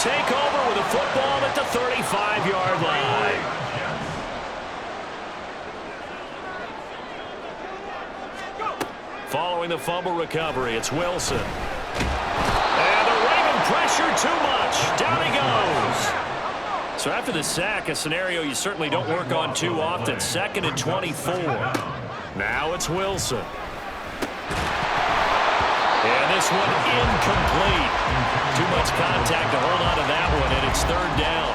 take over with a football at the 35-yard line. Following the fumble recovery, it's Wilson. And the Raven pressure too much. Down he goes. So after the sack, a scenario you certainly don't work on too often. 2nd and 24. Now it's Wilson. And this one incomplete. Too much contact to hold on to that one, and it's 3rd down.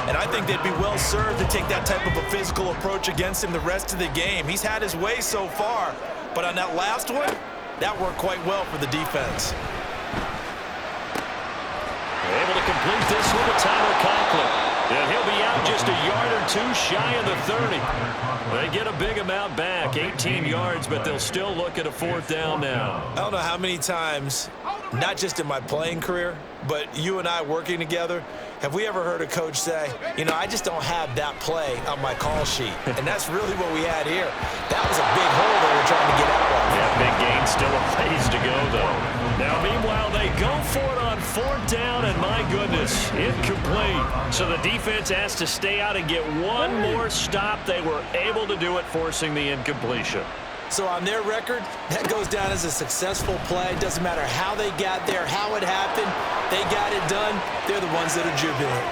And I think they'd be well served to take that type of a physical approach against him the rest of the game. He's had his way so far, but on that last one, that worked quite well for the defense. Able to complete this one to Tyler Conklin. And he'll be out just a yard or two shy of the 30. They get a big amount back, 18 yards, but they'll still look at a 4th down now. I don't know how many times, not just in my playing career, but you and I working together, have we ever heard a coach say, you know, I just don't have that play on my call sheet. And that's really what we had here. That was a big hole they were trying to get out of. Yeah, big gain, still a ways to go, though. Now, meanwhile, they go for it on 4th down, and my goodness, incomplete. So the defense has to stay out and get one more stop. They were able to do it, forcing the incompletion. So on their record, that goes down as a successful play. Doesn't matter how they got there, how it happened. They got it done. They're the ones that are jubilant.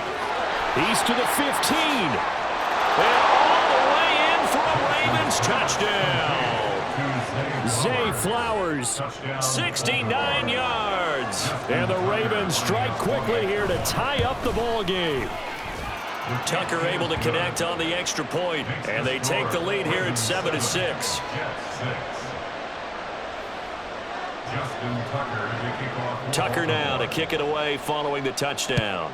He's to the 15. And all the way in for a Ravens touchdown. Zay Flowers, 69 yards. And the Ravens strike quickly here to tie up the ball game. Tucker able to connect on the extra point, and they take the lead here at 7-6. Tucker now to kick it away following the touchdown.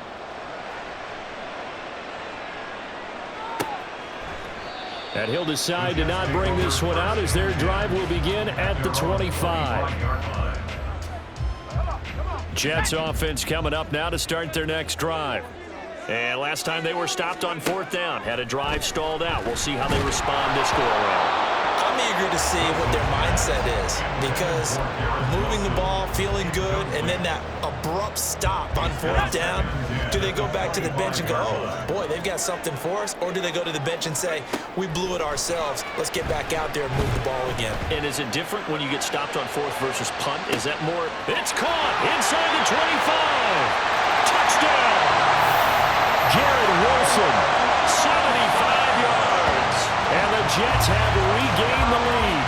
And he'll decide to not bring this one out as their drive will begin at the 25. Jets offense coming up now to start their next drive. And last time they were stopped on 4th down, had a drive stalled out. We'll see how they respond this go-around. I'm eager to see what their mindset is, because moving the ball, feeling good, and then that abrupt stop on 4th down, do they go back to the bench and go, oh, boy, they've got something for us? Or do they go to the bench and say, we blew it ourselves, let's get back out there and move the ball again? And is it different when you get stopped on 4th versus punt? Is that more? It's caught inside the 25. Touchdown! Garrett Wilson, 75 yards. And the Jets have regained the lead.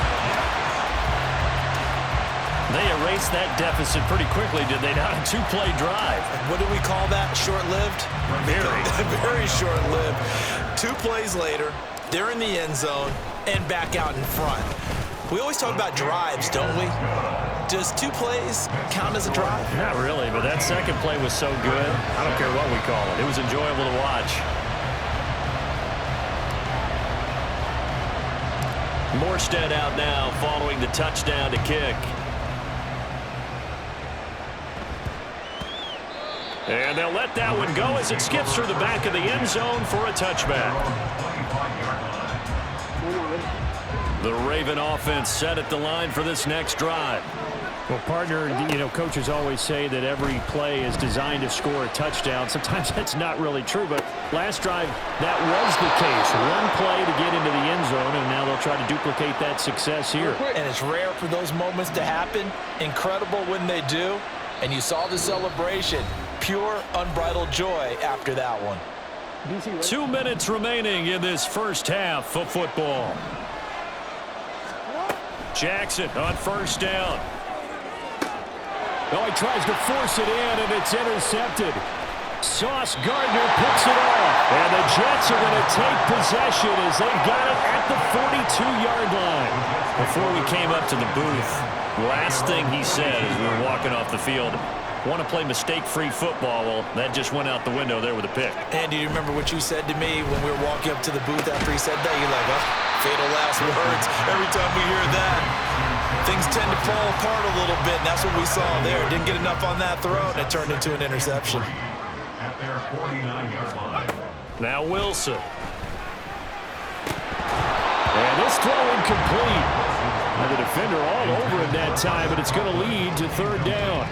They erased that deficit pretty quickly, did they not? A 2-play drive. What do we call that? Short-lived? Very short-lived. 2 plays later, they're in the end zone and back out in front. We always talk about drives, don't we? Does 2 plays count as a drive? Not really, but that second play was so good. I don't care what we call it. It was enjoyable to watch. Morstead out now following the touchdown to kick. And they'll let that one go as it skips through the back of the end zone for a touchback. The Raven offense set at the line for this next drive. Well, partner, you know, coaches always say that every play is designed to score a touchdown. Sometimes that's not really true, but last drive, that was the case. One play to get into the end zone, and now they'll try to duplicate that success here. And it's rare for those moments to happen. Incredible when they do. And you saw the celebration. Pure, unbridled joy after that one. 2 minutes remaining in this first half of football. Jackson on 1st down. Oh, he tries to force it in, and it's intercepted. Sauce Gardner picks it off. And the Jets are going to take possession as they've got it at the 42-yard line. Before we came up to the booth, last thing he said as we were walking off the field, want to play mistake-free football. Well, that just went out the window there with a pick. And do you remember what you said to me when we were walking up to the booth after he said that? You're like, oh, fatal last words. Every time we hear that, things tend to fall apart a little bit, and that's what we saw there. Didn't get enough on that throw, and it turned into an interception. Now Wilson. And this throw incomplete. And the defender all over him that time, but it's going to lead to 3rd down.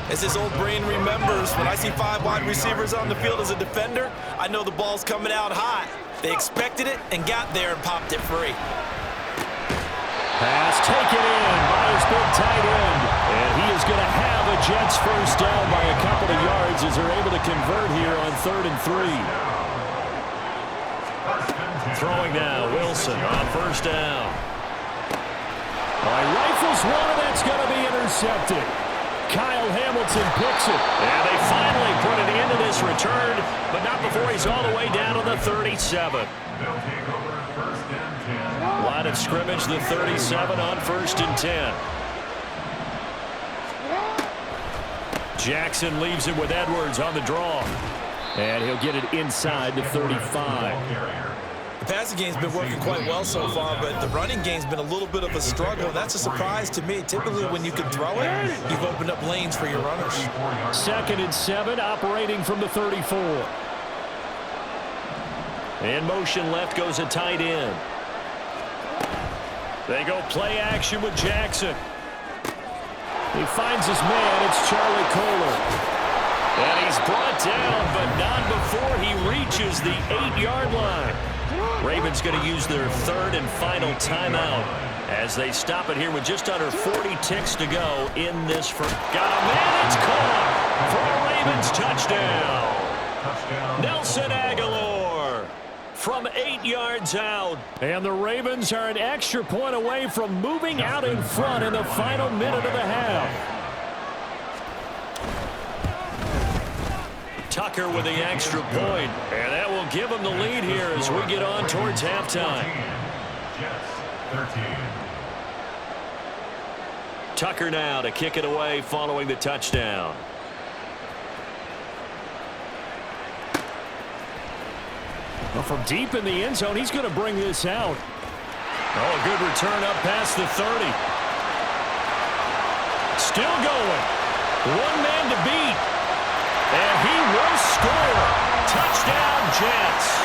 As his old brain remembers, when I see 5 wide receivers on the field as a defender, I know the ball's coming out hot. They expected it and got there and popped it free. Pass taken in by his big tight end. And he is going to have a Jets first down by a couple of yards as they're able to convert here on 3rd and 3. Throwing now, Wilson on first down. Rifles one, and that's going to be intercepted. Kyle Hamilton picks it. And they finally put an end to this return, but not before he's all the way down to the 37. Line of scrimmage, the 37 on 1st and 10. Jackson leaves it with Edwards on the draw. And he'll get it inside the 35. The passing game's been working quite well so far, but the running game's been a little bit of a struggle. That's a surprise to me. Typically, when you can throw it, you've opened up lanes for your runners. 2nd and 7, operating from the 34. In motion left goes a tight end. They go play action with Jackson. He finds his man. It's Charlie Kohler. And he's brought down, but not before he reaches the 8-yard line. Ravens going to use their 3rd and final timeout as they stop it here with just under 40 ticks to go in this first. Got a man. It's caught for a Ravens touchdown. Nelson Aguilar from 8 yards out. And the Ravens are an extra point away from moving out in front in the final minute of the half. Tucker with the extra point, and that will give him the lead here as we get on towards halftime. Tucker now to kick it away following the touchdown. Well, from deep in the end zone, he's going to bring this out. Oh, a good return up past the 30. Still going. One man to beat. And he will score. Touchdown, Jets.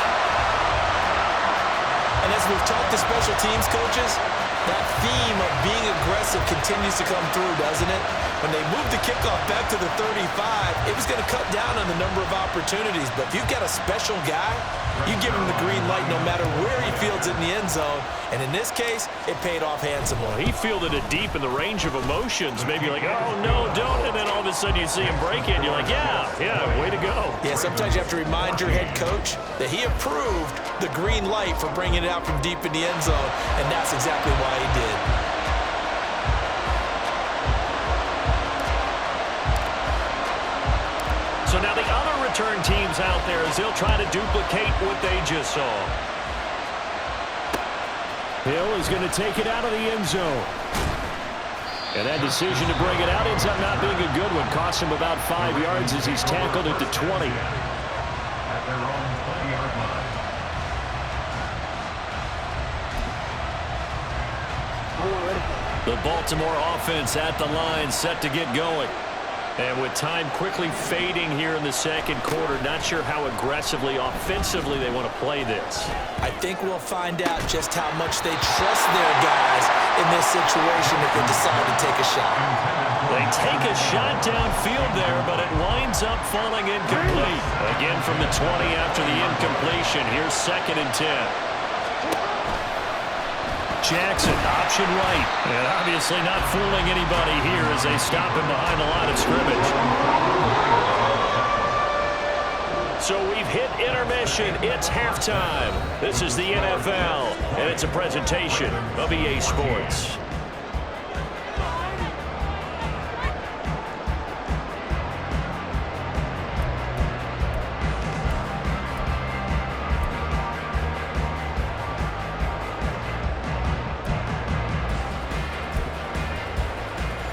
And as we've talked to special teams coaches, that theme of being aggressive continues to come through, doesn't it? When they moved the kickoff back to the 35, it was going to cut down on the number of opportunities. But if you've got a special guy, you give him the green light no matter where he fields it in the end zone. And in this case, it paid off handsomely. Well, he fielded it deep in the range of emotions. Maybe you're like, oh, no, don't. And then all of a sudden you see him break it. And you're like, yeah, way to go. Yeah, sometimes you have to remind your head coach that he approved the green light for bringing it out from deep in the end zone. And that's exactly why he did. So now the other return teams out there as they'll try to duplicate what they just saw. Hill is going to take it out of the end zone. And that decision to bring it out ends up not being a good one. Costs him about 5 yards as he's tackled at the 20. The Baltimore offense at the line, set to get going. And with time quickly fading here in the second quarter, not sure how aggressively, offensively they want to play this. I think we'll find out just how much they trust their guys in this situation if they decide to take a shot. They take a shot downfield there, but it winds up falling incomplete. Again from the 20 after the incompletion. Here's 2nd and 10. Jackson, option right. And obviously not fooling anybody here as they stop him behind the line of scrimmage. So we've hit intermission. It's halftime. This is the NFL, and it's a presentation of EA Sports.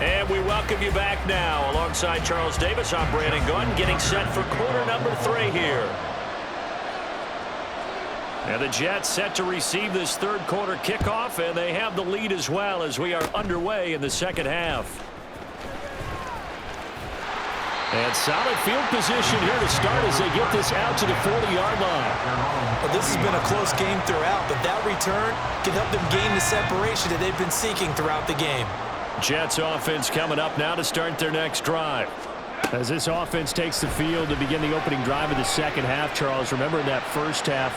And we welcome you back now. Alongside Charles Davis, I'm Brandon Gunn, getting set for quarter number 3 here. And the Jets set to receive this third quarter kickoff, and they have the lead as well as we are underway in the second half. And solid field position here to start as they get this out to the 40-yard line. Well, this has been a close game throughout, but that return can help them gain the separation that they've been seeking throughout the game. Jets offense coming up now to start their next drive. As this offense takes the field to begin the opening drive of the second half, Charles, remember in that first half,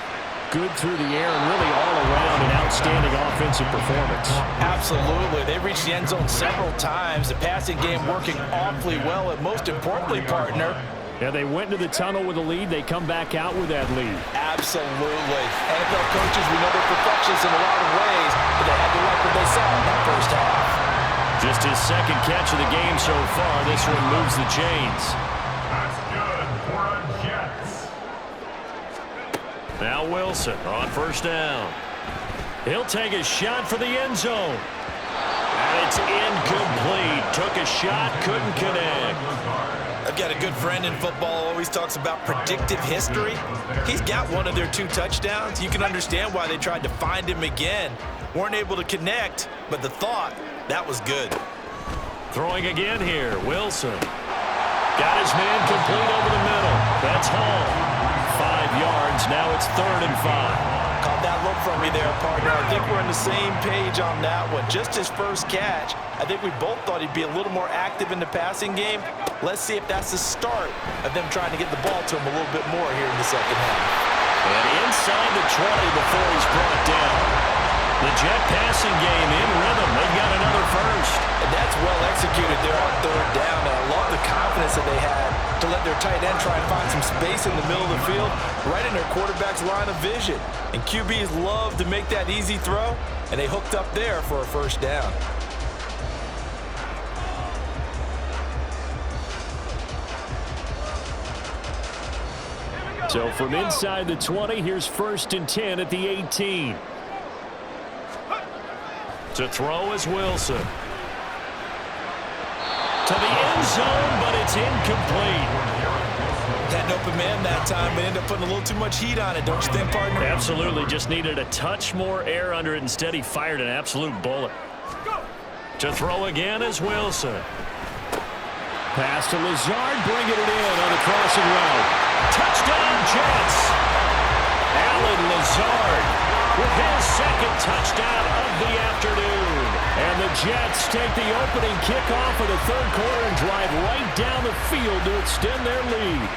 good through the air and really all around an outstanding offensive performance. Absolutely. They reached the end zone several times. The passing game working awfully well, and most importantly, partner, yeah, they went into the tunnel with a lead. They come back out with that lead. Absolutely. NFL coaches, we know they're perfectionists in a lot of ways, but they had to like what they saw in that first half. Just his second catch of the game so far. This one moves the chains. That's good for a Jets. Now Wilson on first down. He'll take a shot for the end zone. And it's incomplete. Took a shot, couldn't connect. I've got a good friend in football, always talks about predictive history. He's got one of their 2 touchdowns. You can understand why they tried to find him again. Weren't able to connect, but the thought, that was good. Throwing again here, Wilson. Got his man complete over the middle. That's home. 5 yards, now it's 3rd and 5. Caught that look from me there, partner. I think we're on the same page on that one. Just his first catch. I think we both thought he'd be a little more active in the passing game. Let's see if that's the start of them trying to get the ball to him a little bit more here in the second half. And inside the 20 before he's brought down. The Jet passing game in rhythm. They've got another first. And that's well executed there on 3rd down. And I love the confidence that they had to let their tight end try and find some space in the middle of the field, right in their quarterback's line of vision. And QBs love to make that easy throw, and they hooked up there for a first down. So from inside the 20, here's 1st and 10 at the 18. To throw is Wilson. To the end zone, but it's incomplete. Had an open man that time, but ended up putting a little too much heat on it, don't you think, partner? Absolutely. Just needed a touch more air under it. Instead, he fired an absolute bullet. To throw again is Wilson. Pass to Lazard, bringing it in on the crossing route. Touchdown, Jets. Alan Lazard with his 2nd touchdown of the afternoon. And the Jets take the opening kickoff of the 3rd quarter and drive right down the field to extend their lead.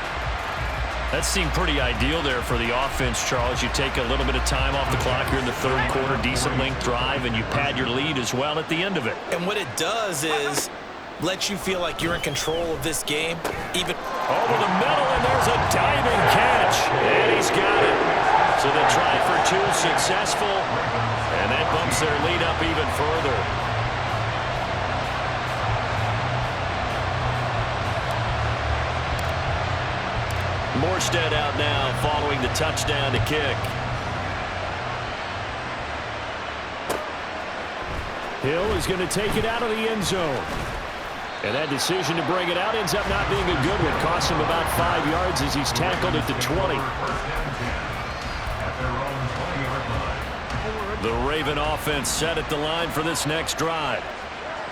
That seemed pretty ideal there for the offense, Charles. You take a little bit of time off the clock here in the 3rd quarter, decent length drive, and you pad your lead as well at the end of it. And what it does is let you feel like you're in control of this game. Even over the middle, and there's a diving catch. And he's got it. So they try for 2, successful, and that bumps their lead up even further. Morstead out now following the touchdown to kick. Hill is going to take it out of the end zone. And that decision to bring it out ends up not being a good one. Costs him about 5 yards as he's tackled at the 20. The Raven offense set at the line for this next drive.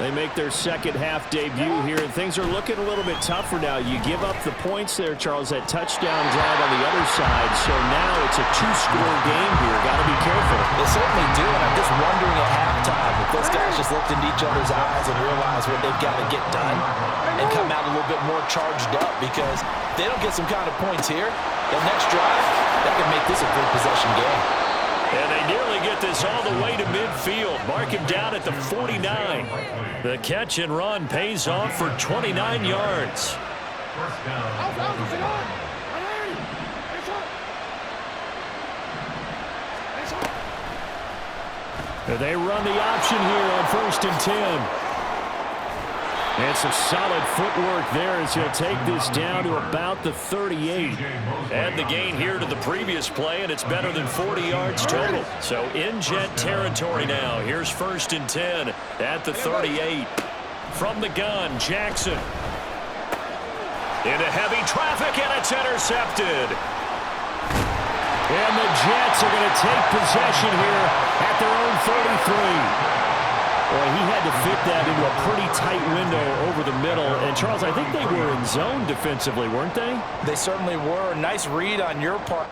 They make their second half debut here, and things are looking a little bit tougher now. You give up the points there, Charles, that touchdown drive on the other side. So now it's a 2-score game here. Got to be careful. They certainly do, and I'm just wondering at halftime if those guys just looked into each other's eyes and realized what they've got to get done and come out a little bit more charged up, because if they don't get some kind of points here, the next drive, that could make this a 3-possession game. And they nearly get this all the way to midfield. Mark him down at the 49. The catch and run pays off for 29 yards. They run the option here on 1st and 10. And some solid footwork there as he'll take this down to about the 38. Add the gain here to the previous play, and it's better than 40 yards total. So in Jet territory now. Here's 1st and 10 at the 38. From the gun, Jackson. Into heavy traffic, and it's intercepted. And the Jets are going to take possession here at their own 33. Boy, he had to fit that into a pretty tight window over the middle. And, Charles, I think they were in zone defensively, weren't they? They certainly were. Nice read on your part.